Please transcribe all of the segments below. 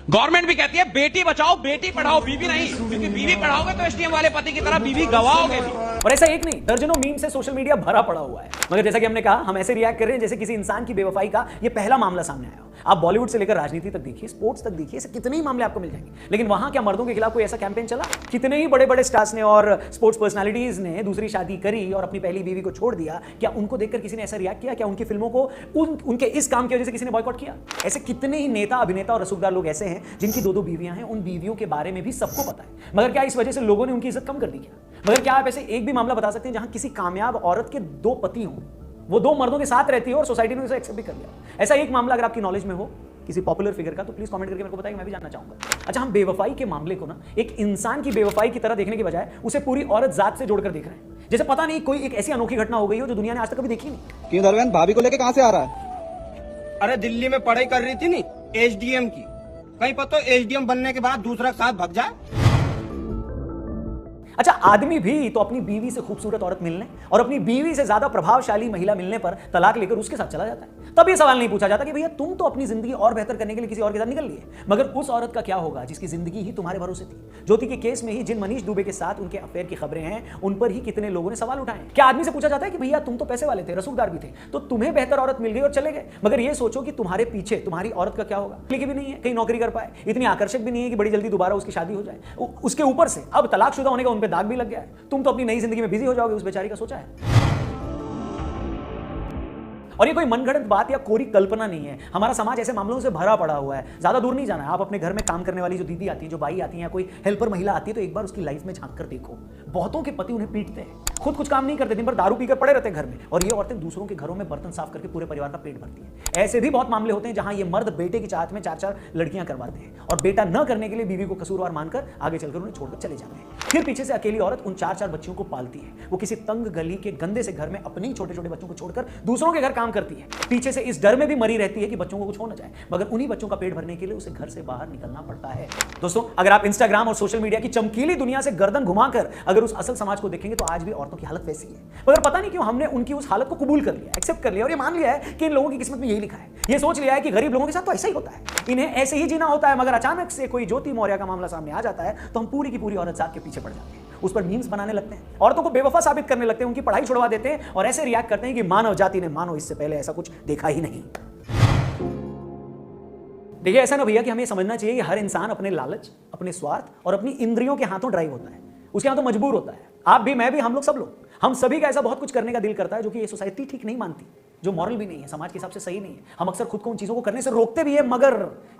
Government भी कहती है बेटी बचाओ बेटी पढ़ाओ, बीवी नहीं, क्योंकि बीवी पढ़ाओगे तो एसटीएम वाले पति की तरह बीवी गवाओगे भी। और ऐसा एक नहीं, दर्जनों मीम से सोशल मीडिया भरा पड़ा हुआ है। मगर जैसा कि हमने कहा, हम ऐसे रिएक्ट कर रहे हैं जैसे किसी इंसान की बेवफाई का ये पहला मामला सामने आया हो। आप बॉलीवुड से लेकर राजनीति तक देखिए, स्पोर्ट्स तक देखिए, ऐसे कितने ही मामले आपको मिल जाएंगे। लेकिन वहां क्या मर्दों के खिलाफ कोई ऐसा कैंपेन चला? कितने ही बड़े बड़े स्टार्स ने और स्पोर्ट्स पर्सनालिटीज ने दूसरी शादी करी और अपनी पहली बीवी को छोड़ दिया। क्या उनको देखकर किसी ने ऐसा रिएक्ट किया? क्या उनकी फिल्मों को उनके इस काम की वजह से किसी ने बॉयकॉट किया? ऐसे कितने ही नेता, अभिनेता और रसूखदार लोग ऐसे हैं जिनकी दो दो बीवियां हैं। उन बीवियों के बारे में भी सबको पता है, मगर क्या इस वजह से लोगों ने उनकी इज्जत कम कर दी क्या? मगर क्या आप ऐसे एक भी मामला बता सकते हैं जहां किसी कामयाब औरत के दो पति हों, वो दो मर्दों के साथ रहती है और सोसाइटी ने उसे एक्सेप्ट भी कर लिया? ऐसा एक मामला अगर आपकी नॉलेज में हो किसी पॉपुलर फिगर का, तो प्लीज कमेंट करके मेरे को बताइए, मैं भी जानना चाहूंगा। अच्छा, हम बेवफाई के मामले को ना एक इंसान की बेवफाई की तरह देखने के बजाय उसे पूरी औरत जात से जोड़कर देख रहे हैं, जैसे पता नहीं कोई एक ऐसी अनोखी घटना हो गई हो जो दुनिया ने आज तक कभी देखी नहीं। क्यों धर्मेंद्र, भाभी को लेके कहां से आ रहा है? अरे दिल्ली में पढ़ाई कर रही थी नी एसडीएम की, कहीं पता एसडीएम बनने के बाद दूसरा के साथ भाग जाए। अच्छा, आदमी भी तो अपनी बीवी से खूबसूरत औरत मिलने और अपनी बीवी से ज्यादा प्रभावशाली महिला मिलने पर तलाक लेकर उसके साथ चला जाता है। तब यह सवाल नहीं पूछा जाता कि भैया तुम तो अपनी जिंदगी और बेहतर करने के लिए किसी और के साथ निकल लिए, मगर उस औरत का क्या होगा जिसकी जिंदगी ही तुम्हारे भरोसे थी? ज्योति के केस में ही जिन मनीष दुबे के साथ उनके अफेयर की खबरें हैं, उन पर ही कितने लोगों ने सवाल उठाए। क्या आदमी से पूछा जाता है कि भैया तुम तो पैसे वाले थे, रसूखदार भी थे, तो तुम्हें बेहतर औरत मिल गई और चले गए, मगर ये सोचो कि तुम्हारे पीछे तुम्हारी औरत का क्या होगा? लेकिन भी नहीं है, कहीं नौकरी कर पाए, इतनी आकर्षक भी नहीं है कि बड़ी जल्दी दोबारा उसकी शादी हो जाए। उसके ऊपर से अब तलाकशुदा होने का उन पर दाग भी लग गया है। तुम तो अपनी नई जिंदगी में बिजी हो जाओगे, उस बेचारी का सोचा है? और ये कोई मनगढ़ंत बात या कोरी कल्पना नहीं है। हमारा समाज ऐसे मामलों से भरा पड़ा हुआ है। ज्यादा दूर नहीं जाना है, आप अपने घर में काम करने वाली जो दीदी आती है, जो बाई आती है, या कोई हेल्पर महिला आती है, तो एक बार उसकी लाइफ में झांक कर देखो। बहुतों के पति उन्हें पीटते हैं, खुद कुछ काम नहीं करते, दिन भर दारू पीकर पड़े रहते हैं घर में, और ये औरतें दूसरों के घरों में बर्तन साफ करके पूरे परिवार का पेट भरती है। ऐसे भी बहुत मामले होते हैं जहां ये मर्द बेटे की चाहत में चार चार लड़कियां करवाते हैं और बेटा न करने के लिए बीवी को कसूरवार मानकर आगे चलकर उन्हें छोड़कर चले जाते हैं। फिर पीछे से अकेली औरत उन चार चार बच्चियों को पालती है। वो किसी तंग गली के गंदे से घर में अपने ही छोटे छोटे बच्चों को छोड़कर दूसरों के घर काम करती है। पीछे से इस डर में भी मरी रहती है कि बच्चों को कुछ हो न जाए, मगर उन्हीं बच्चों का पेट भरने के लिए उसे घर से बाहर निकलना पड़ता है। दोस्तों, अगर आप इंस्टाग्राम और सोशल मीडिया की चमकीली दुनिया से गर्दन घुमाकर अगर उस असल समाज को देखेंगे, तो आज भी औरतों की हालत वैसी है। मगर पता नहीं क्यों हमने उनकी उस हालत को कबूल कर लिया, एक्सेप्ट कर लिया, और ये मान लिया है कि इन लोगों की किस्मत में यही लिखा है। ये सोच लिया है कि गरीब लोगों के साथ तो ऐसा ही होता है, इन्हें ऐसे ही जीना होता है। मगर अचानक से कोई ज्योति मौर्य का मामला सामने आ जाता है तो हम पूरी की पूरी औरत जात के पीछे पड़ जाते हैं, उस पर मीम्स बनाने लगते हैं, औरतों को बेवफा साबित करने लगते हैं, उनकी पढ़ाई छुड़वा देते हैं और ऐसे रिएक्ट करते हैं कि मानव जाति ने मानो इससे पहले ऐसा कुछ देखा ही नहीं। देखिए, ऐसा ना भैया कि हमें समझना चाहिए कि हर इंसान अपने लालच, अपने स्वार्थ और अपनी इंद्रियों के हाथों ड्राइव होता है, उसके हाथों मजबूर होता है। आप भी, मैं भी, हम लोग, सब लोग, हम सभी का ऐसा बहुत कुछ करने का दिल करता है जो कि ये सोसाइटी ठीक नहीं मानती, जो मॉरल भी नहीं है, समाज के हिसाब से सही नहीं है। हम अक्सर खुद को उन चीजों को करने से रोकते भी है, मगर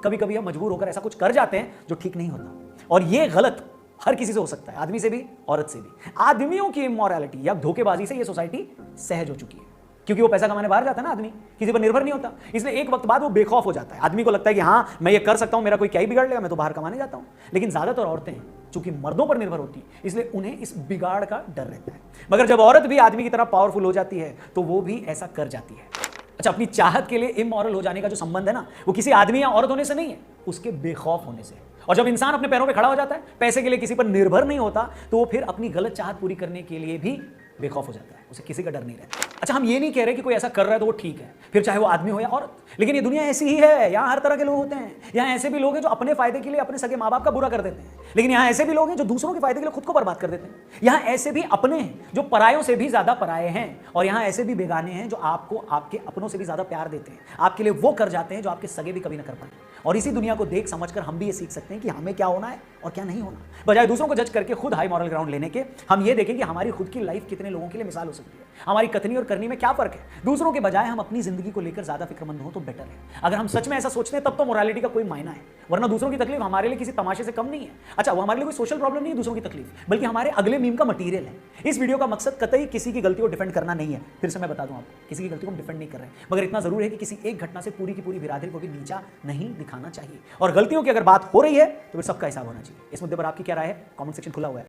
कभी कभी हम मजबूर होकर ऐसा कुछ कर जाते हैं जो ठीक नहीं होता। और ये गलत हर किसी से हो सकता है, आदमी से भी, औरत से भी। आदमियों की इमोरलिटी या धोखेबाजी से ये सोसाइटी सहज हो चुकी है, क्योंकि वो पैसा कमाने बाहर जाता है ना, आदमी किसी पर निर्भर नहीं होता, इसलिए एक वक्त बाद वो बेखौफ हो जाता है। आदमी को लगता है कि हाँ, मैं ये कर सकता हूं, मेरा कोई क्या ही बिगाड़ लेगा, मैं तो बाहर कमाने जाता हूं। लेकिन ज्यादातर औरतें चूंकि मर्दों पर निर्भर होती है, इसलिए उन्हें इस बिगाड़ का डर रहता है। मगर जब औरत भी आदमी की तरह पावरफुल हो जाती है तो वो भी ऐसा कर जाती है। अच्छा, अपनी चाहत के लिए इमोरल हो जाने का जो संबंध है ना, वो किसी आदमी या औरत होने से नहीं है, उसके बेखौफ होने से। और जब इंसान अपने पैरों पे खड़ा हो जाता है, पैसे के लिए किसी पर निर्भर नहीं होता, तो वो फिर अपनी गलत चाहत पूरी करने के लिए भी बेखौफ हो जाता है, उसे किसी का डर नहीं रहता। अच्छा, हम ये नहीं कह रहे कि कोई ऐसा कर रहा है तो वो ठीक है, फिर चाहे वो आदमी हो या औरत, लेकिन ये दुनिया ऐसी ही है, यहाँ हर तरह के लोग होते हैं। यहाँ ऐसे भी लोग हैं जो अपने फायदे के लिए अपने सगे माँ बाप का बुरा कर देते हैं, लेकिन यहाँ ऐसे भी लोग हैं जो दूसरों के फायदे के लिए खुद को बर्बाद कर देते हैं। यहाँ ऐसे भी अपने हैं जो परायों से भी ज्यादा पराये हैं, और यहाँ ऐसे भी बेगाने हैं जो आपको आपके अपनों से भी ज्यादा प्यार देते हैं, आपके लिए वो कर जाते हैं जो आपके सगे भी कभी ना कर पाए। और इसी दुनिया को देख समझकर हम भी ये सीख सकते हैं कि हमें क्या होना है और क्या नहीं होना। बजाय दूसरों को जज करके खुद हाई मॉरल ग्राउंड लेने के, हम ये देखें कि हमारी खुद की लाइफ कितने लोगों के लिए मिसाल हो सकती है, हमारी कथनी और करनी में क्या फर्क है। दूसरों के बजाय हम अपनी जिंदगी को लेकर ज्यादा फिक्रमंद हो तो बेटर है। अगर हम सच में ऐसा सोचते हैं तब तो मोरालिटी का कोई मायना है, वरना दूसरों की तकलीफ हमारे लिए किसी तमाशे से कम नहीं है। अच्छा, वो हमारे लिए कोई सोशल प्रॉब्लम नहीं है दूसरों की तकलीफ, बल्कि हमारे अगले मीम का मटीरियल है। इस वीडियो का मकसद कतई किसी की गलती को डिफेंड करना नहीं है, फिर से मैं बता दूं आपको, किसी की गलती को हम डिफेंड नहीं कर रहे हैं, मगर इतना जरूर है कि किसी एक घटना से पूरी की पूरी बिरादरी को भी नीचा नहीं दिखाना चाहिए। और गलतियों की अगर बात हो रही है तो फिर सबका हिसाब होना चाहिए। इस मुद्दे पर आपकी क्या राय है? कमेंट सेक्शन खुला हुआ है।